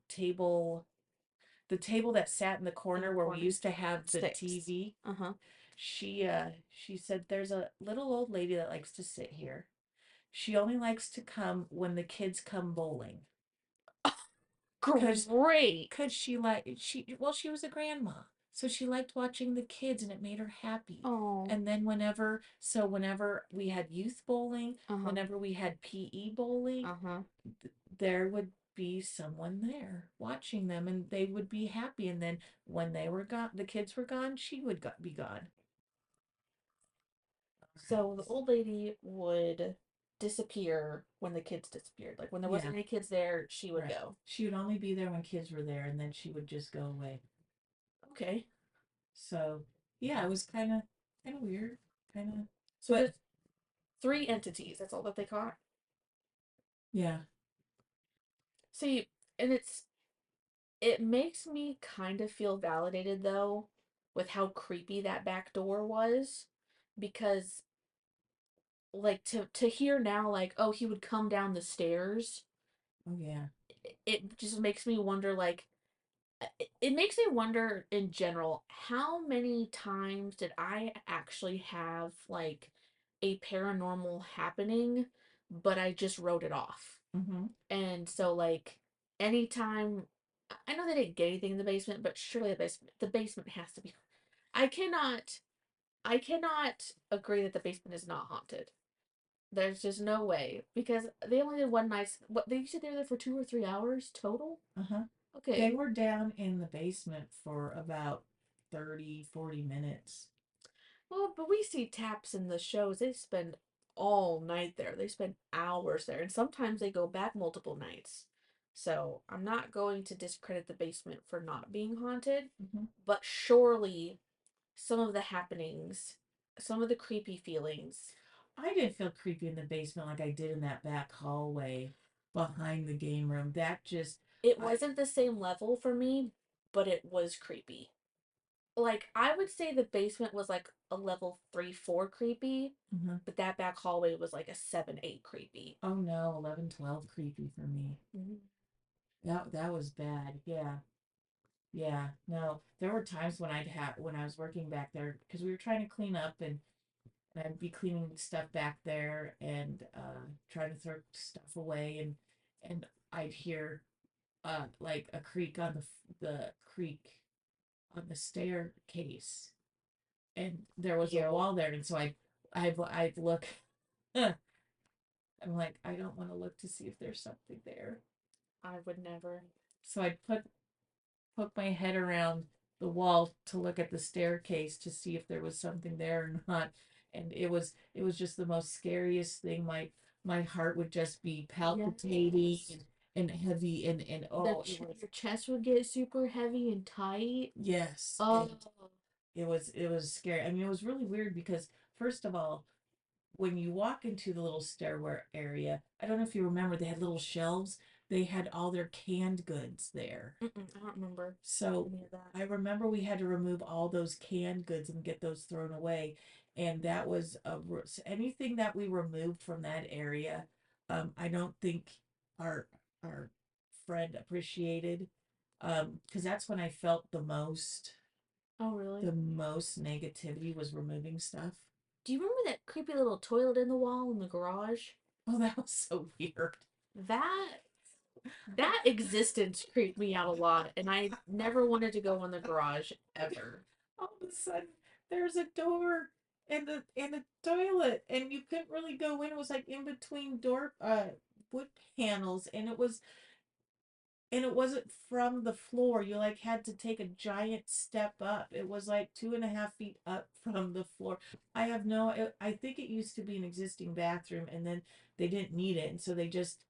the table that sat in the in the corner where we corner. used to have the Sticks. TV. Uh-huh. She said there's a little old lady that likes to sit here. She only likes to come when the kids come bowling. Cause Great. Cause she was a grandma, so she liked watching the kids and it made her happy. Oh. And then whenever we had youth bowling, Uh-huh. whenever we had PE bowling, Uh-huh. there would be someone there watching them and they would be happy. And then when they were gone, the kids were gone, she would be gone. So the old lady would disappear when the kids disappeared. Like when there Yeah, wasn't any kids there, she would right. go. She would only be there when kids were there and then she would just go away. Okay. So yeah, it was kind of weird, kind of, So but there's three entities. That's all that they caught. yeah. See, and it makes me kind of feel validated though with how creepy that back door was because like to hear now like oh he would come down the stairs Oh yeah. it just makes me wonder like it makes me wonder in general how many times did I actually have like a paranormal happening but I just wrote it off. Mm-hmm. And so like anytime I know they didn't get anything in the basement, but surely the basement has to be I cannot I cannot agree that the basement is not haunted. There's just no way because they only did one night. What they said they were there for 2 or 3 hours total. Uh-huh. They Okay, were down in the basement for about 30, 40 minutes. well, but we see taps in the shows. They spend all night there. They spend hours there, and sometimes they go back multiple nights. So I'm not going to discredit the basement for not being haunted, Hmm. but surely some of the happenings, some of the creepy feelings. I didn't feel creepy in the basement like I did in that back hallway behind the game room. That just, It I, wasn't the same level for me, but it was creepy. Like I would say the basement was like a level 3, 4 creepy, mhm. but that back hallway was like a 7, 8 creepy. Oh no, 11, 12 creepy for me. Mhm. That was bad. Yeah. Yeah. No, there were times when when I was working back there because we were trying to clean up and I'd be cleaning stuff back there and trying to throw stuff away and I'd hear like a creak on the creak on the staircase and there was a Ew. wall there and so I'd look. I'm like I don't want to look to see if there's something there. I would never. So I'd poke my head around the wall to look at the staircase to see if there was something there or not. And it was just the most scariest thing. My heart would just be palpitating Yes. and heavy and oh it was Your chest would get super heavy and tight. yes. Oh, And it was scary. I mean it was really weird because first of all, when you walk into the little stairway area, I don't know if you remember, they had little shelves. They had all their canned goods there. mm-mm, I don't remember So any of that. I remember we had to remove all those canned goods and get those thrown away. And that was anything that we removed from that area. I don't think our friend appreciated. Because that's when I felt Oh, really? the most negativity was removing stuff. Do you remember that creepy little toilet in the wall in the garage? Oh, that was so weird. That that existence creeped me out a lot, and I never wanted to go in the garage ever. All of a sudden there's a door and the toilet and you couldn't really go in. It was like in between door wood panels and it wasn't from the floor. You like had to take a giant step up. It was like 2.5 feet up from the floor. I think it used to be an existing bathroom and then they didn't need it and so they just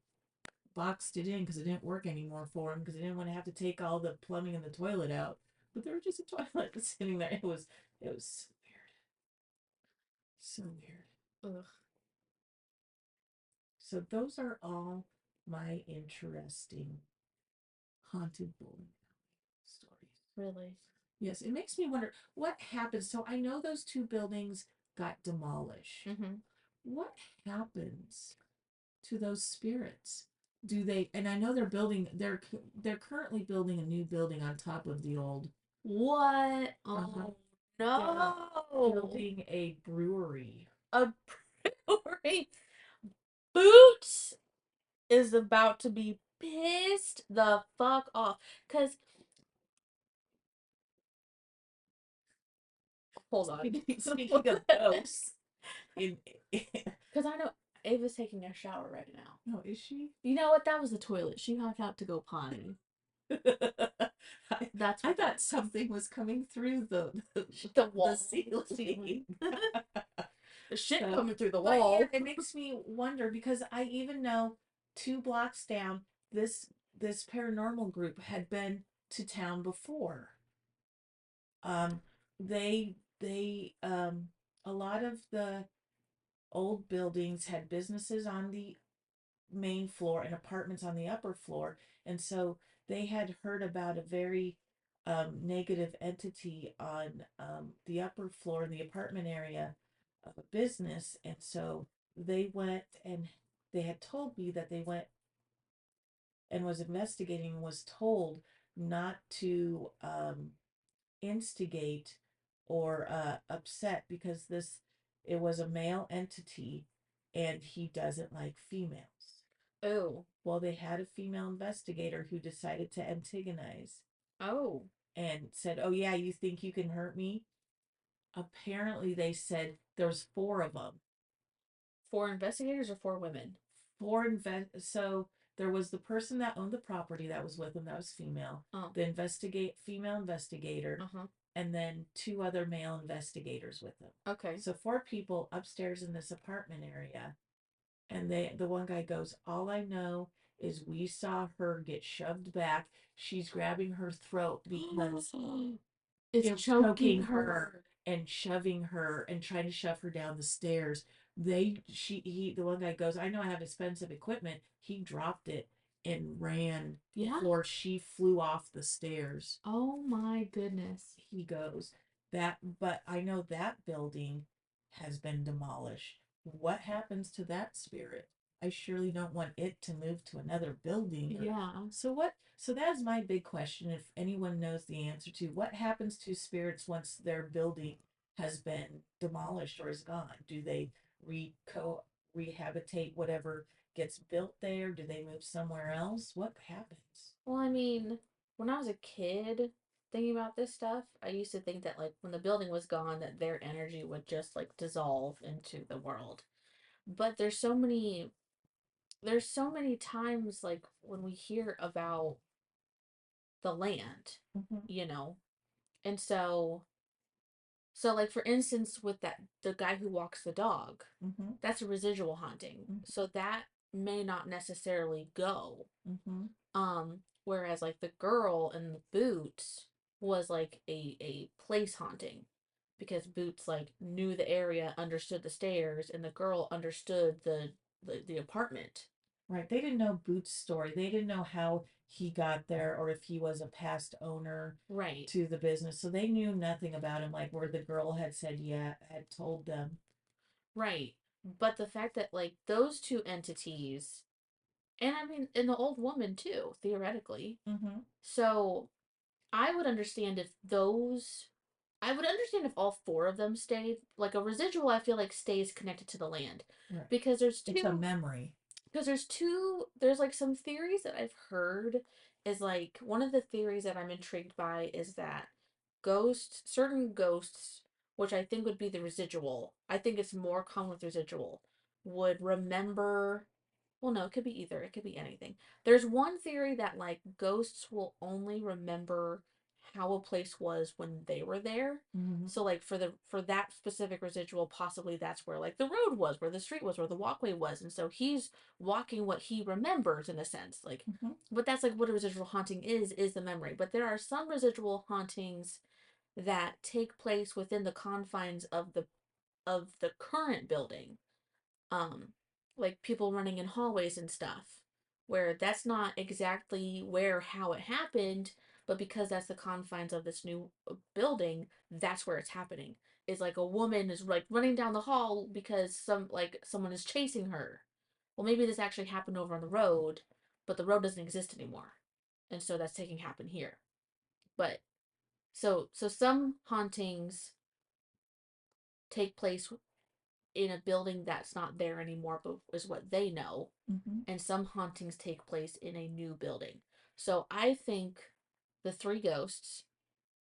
boxed it in because it didn't work anymore for them because they didn't want to have to take all the plumbing and the toilet out. But there was just a toilet sitting there. It was so weird. Ugh, So those are all my interesting haunted bowling stories. really. Yes, it makes me wonder what happens. So I know those two buildings got demolished. Mm-hmm. What happens to those spirits? Do they? And I know they're currently building a new building on top of the old. What? Uh-huh. Oh They're no! building a brewery. A brewery. Boots is about to be pissed the fuck off. Cause hold on. Speaking of ghosts, in Cause I know Ava's taking a shower right now. no, is she? You know what? That was the toilet. She hopped out to go potty. I, That's I what thought that something was coming through the the wall, the ceiling. ceiling. The shit So, coming through the but yeah, wall. it makes me wonder because I even know 2 blocks down, this paranormal group had been to town before. Um, they a lot of the old buildings had businesses on the main floor and apartments on the upper floor. And so they had heard about a very negative entity on the upper floor in the apartment area of a business. And so they went and they had told me that they went and was investigating and was told not to instigate or upset because it was a male entity and he doesn't like females. Oh. Well, they had a female investigator who decided to antagonize Oh. and said, "Oh yeah, you think you can hurt me?" Apparently, they said there's 4 of them four investigators or four women? So there was the person that owned the property that was with him, that was female, Oh, the investigate female investigator, uh-huh. and then two other male investigators with him. Okay. So four people upstairs in this apartment area. And the one guy goes, all I know is we saw her get shoved back. She's grabbing her throat because It's it was choking choking her her. and shoving her and trying to shove her down the stairs. The one guy goes, I know I have expensive equipment. He dropped it and ran Yeah. before she flew off the stairs. Oh my goodness. He goes, but I know that building has been demolished. What happens to that spirit? I surely don't want it to move to another building. Yeah. So that is my big question. If anyone knows the answer to what happens to spirits once their building has been demolished or is gone? Do they rehabilitate whatever gets built there? Do they move somewhere else? What happens? Well, I mean, when I was a kid thinking about this stuff, I used to think that like when the building was gone, that their energy would just like dissolve into the world. But there's so many times like when we hear about the land, Mm-hmm. you know. And so like for instance with that the guy who walks the dog, Mm-hmm. that's a residual haunting. So that may not necessarily go. Mm-hmm. Whereas like the girl in the boots was like a place haunting because Boots like knew the area, understood the stairs, and the girl understood the apartment. Right. They didn't know Boots' story. They didn't know how he got there or if he was a past owner Right. to the business. So they knew nothing about him, like where the girl had said, yeah, had told them. Right. But the fact that like those two entities, and I mean, and the old woman too, theoretically. Mm-hmm. So I would understand if those I would understand if all four of them stayed. Like a residual, I feel like stays connected to the land. Right. Because there's It's a two memory. there's like some theories that I've heard is like one of the theories that I'm intrigued by is that certain ghosts, which I think would be the residual, I think it's more common with residual, would remember. Well, no, it could be either. It could be anything. There's one theory that like ghosts will only remember how a place was when they were there. Mm-hmm. So like for that specific residual, possibly that's where like the road was, where the street was, where the walkway was, and so he's walking what he remembers in a sense. Like, Mm-hmm. but that's like what a residual haunting is the memory. But there are some residual hauntings that take place within the confines of the current building, um like people running in hallways and stuff, where that's not exactly where how it happened, but because that's the confines of this new building, that's where it's happening. Is like a woman is like running down the hall because someone is chasing her. Well, maybe this actually happened over on the road, but the road doesn't exist anymore, and so that's taking happen here. But so some hauntings take place in a building that's not there anymore, but is what they know. Mm-hmm. And some hauntings take place in a new building. So I think the three ghosts,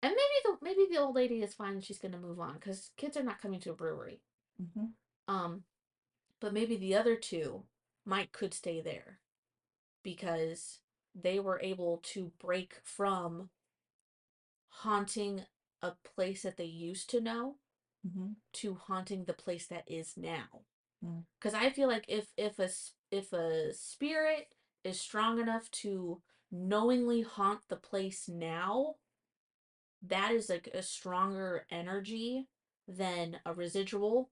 and maybe the old lady is fine and she's gonna move on because kids are not coming to a brewery. Mm-hmm. Um, but maybe the other two might could stay there because they were able to break from haunting a place that they used to know Mm-hmm. to haunting the place that is now. Mm-hmm. Because I feel like if a spirit is strong enough to knowingly haunt the place now, that is like a stronger energy than a residual,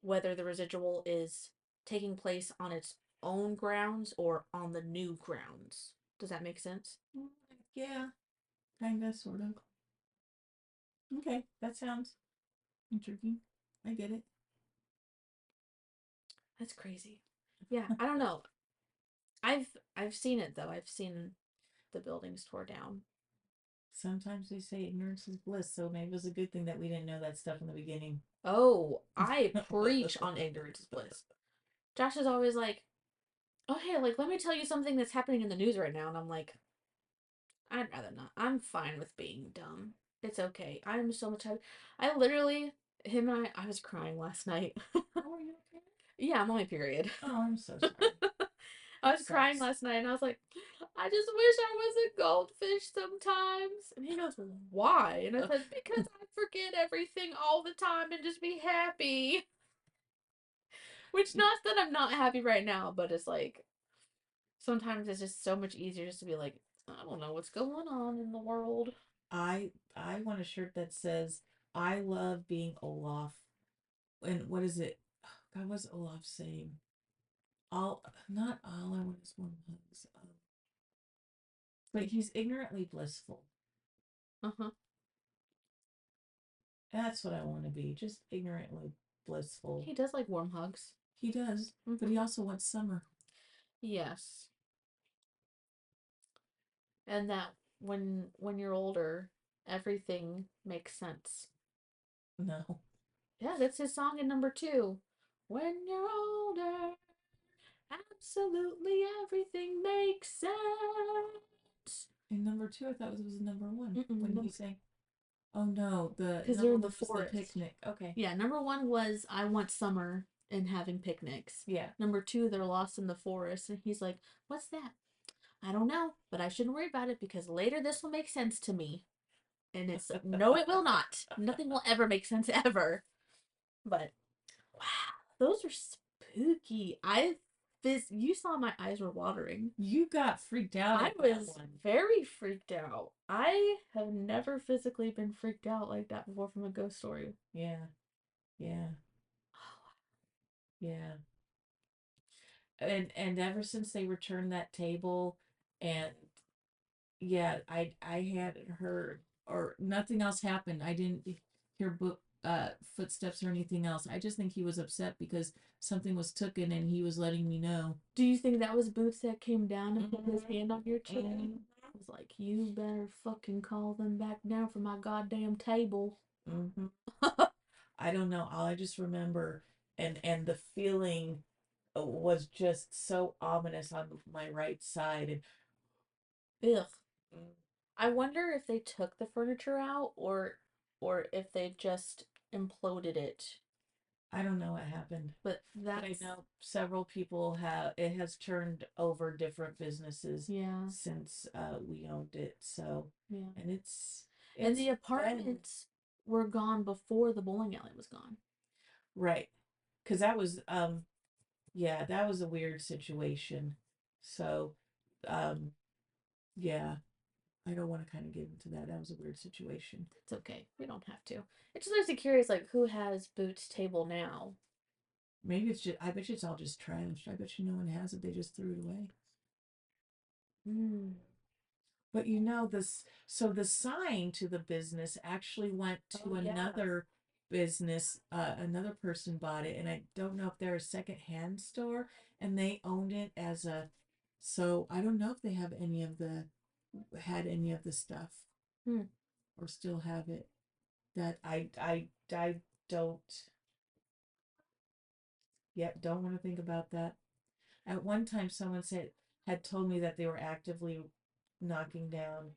whether the residual is taking place on its own grounds or on the new grounds. Does that make sense? Yeah, kind of, sort of. Okay, that sounds intriguing. I get it. That's crazy. Yeah, I don't know. I've seen it though. I've seen the buildings tore down. Sometimes they say ignorance is bliss, so maybe it was a good thing that we didn't know that stuff in the beginning. Oh, I preach on ignorance is bliss. Josh is always like, "Oh, hey, like let me tell you something that's happening in the news right now," and I'm like, "I'd rather not. I'm fine with being dumb. It's okay. I'm so much happy." I literally, him and I was crying last night. Oh, are you okay? Yeah, I'm on my period. Oh, I'm so sorry. I That was crying sucks. last night and I was like, I just wish I was a goldfish sometimes. And he goes, why? And I said, because I forget everything all the time and just be happy. Which, not that I'm not happy right now, but it's like, sometimes it's just so much easier just to be like, I don't know what's going on in the world. I want a shirt that says I love being Olaf. And what is it? God, what's Olaf saying? All not all I want is warm hugs. But he's ignorantly blissful. Uh huh. That's what I want to be, just ignorantly blissful. He does like warm hugs. He does, but Hmm. he also wants summer. Yes. And that when you're older, everything makes sense. No. Yeah, that's his song in number two. When you're older, absolutely everything makes sense. And number two, I thought it was number one Mm-mm, when he sang. Oh no, the because they're number in the one was the forest. picnic. Okay. Yeah, number one was I want summer and having picnics. Yeah. Number two, they're lost in the forest, and he's like, "What's that? I don't know, but I shouldn't worry about it because later this will make sense to me." And it's no, it will not. Nothing will ever make sense ever. But wow, those are spooky. You saw my eyes were watering. You got freaked out I at that was one. very freaked out. I have never physically been freaked out like that before from a ghost story. Yeah. Yeah. Yeah. And ever since they returned that table and yeah, I hadn't heard or nothing else happened. I didn't hear footsteps or anything else. I just think he was upset because something was taken and he was letting me know. Do you think that was Boots that came down and put his Mhm. hand on your chin? I was like, you better fucking call them back down from my goddamn table. Mhm. I don't know. All I just remember and the feeling was just so ominous on my right side and Ugh. mm, I wonder if they took the furniture out or if they just imploded it. I don't know what happened. But But I that's know several people have it has turned over different businesses yeah, since we owned it. So yeah. and And it's the been apartments were gone before the bowling alley was gone. right. Cause that was yeah, that was a weird situation. So um yeah, I don't want to kind of get into that. That was a weird situation. It's okay. We don't have to. It just makes me curious, like who has Boots' table now? Maybe it's just I bet you it's all just trash. I bet you no one has it, they just threw it away. Hmm. But you know this, so the sign to the business actually went Oh to yeah. another business. Another person bought it, and I don't know if they're a secondhand store, and they owned it as a. So I don't know if they have any of the had any of the stuff Hmm. or still have it. That I don't. Yep, don't want to think about that. At one time, someone said had told me that they were actively knocking down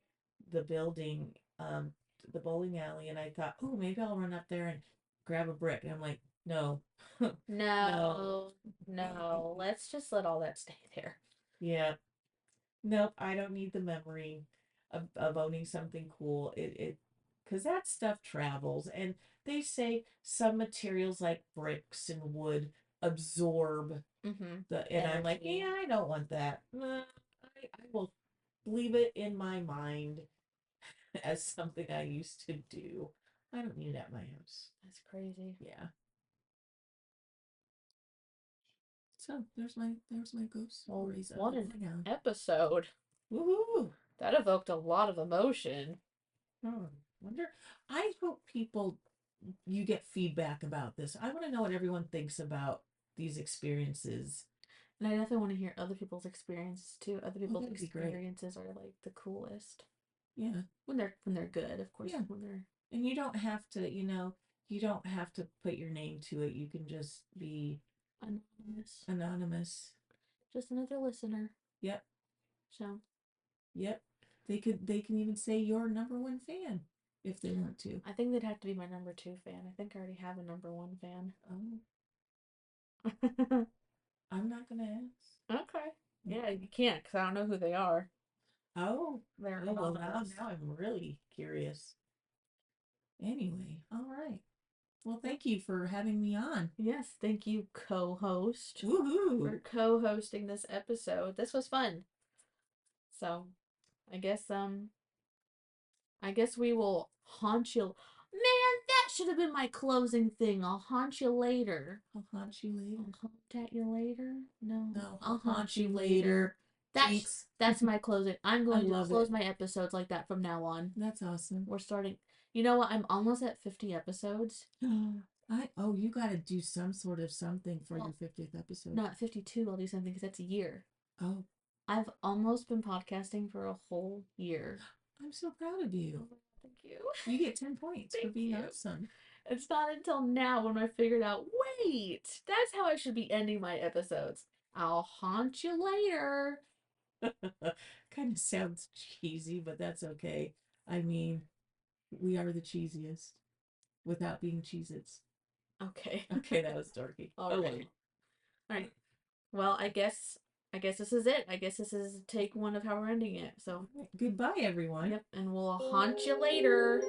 the building, the bowling alley, and I thought, oh, maybe I'll run up there and grab a brick. And I'm like, no, no, No, no. Let's just let all that stay there. yeah, nope. I don't need the memory of owning something cool. Because that stuff travels, and they say some materials like bricks and wood absorb Mm-hmm. and I'm like, Energy. yeah, I don't want that. Nah, I will leave it in my mind as something I used to do. I don't need it at my house. That's crazy. Yeah. So there's my ghost Well, stories of what the an bowling alley. episode. Woohoo! That evoked a lot of emotion. Oh, wonder. I hope people you get feedback about this. I want to know what everyone thinks about these experiences. And I definitely want to hear other people's experiences too. Other Oh, people's that'd be great. experiences are like the coolest. Yeah. When they're good, of course. Yeah. When they're And you don't have to, you don't have to put your name to it. You can just be anonymous. anonymous. Just another listener. Yep, So yep. They can even say you're number one fan if they want to. I think they'd have to be my number two fan. I think I already have a number one fan. Oh, I'm not gonna ask. Okay. Yeah, you can't because I don't know who they are. Oh, They're oh well, now anonymous. now I'm really curious. Anyway, all right. Well, thank you for having me on. Yes, thank you, co-host, for Woohoo! co-hosting this episode. This was fun. So, I guess I guess we will haunt you. Man, that should have been my closing thing. I'll haunt you later. I'll haunt you later. I'll haunt at you later. No, No, I'll I'll haunt haunt you you later. later. That's Jinx. that's my closing. I'm I going to love close it. my episodes like that from now on. That's awesome. We're starting. You know what? I'm almost at 50 episodes. You got to do some sort of something for your Well, 50th episode. not 52. I'll do something because that's a year. Oh, I've almost been podcasting for a whole year. I'm so proud of you. Oh, thank you. You get 10 points for Thank being you. awesome. It's not until now when I figured out, wait, that's how I should be ending my episodes. I'll haunt you later. Kind of sounds cheesy, but that's okay. I mean, we are the cheesiest without being Cheez-Its. Okay. Okay, that was dorky. All Oh right. well. All right. Well, I guess this is it. I guess this is take one of how we're ending it. So, Goodbye, everyone. yep, and we'll haunt you later.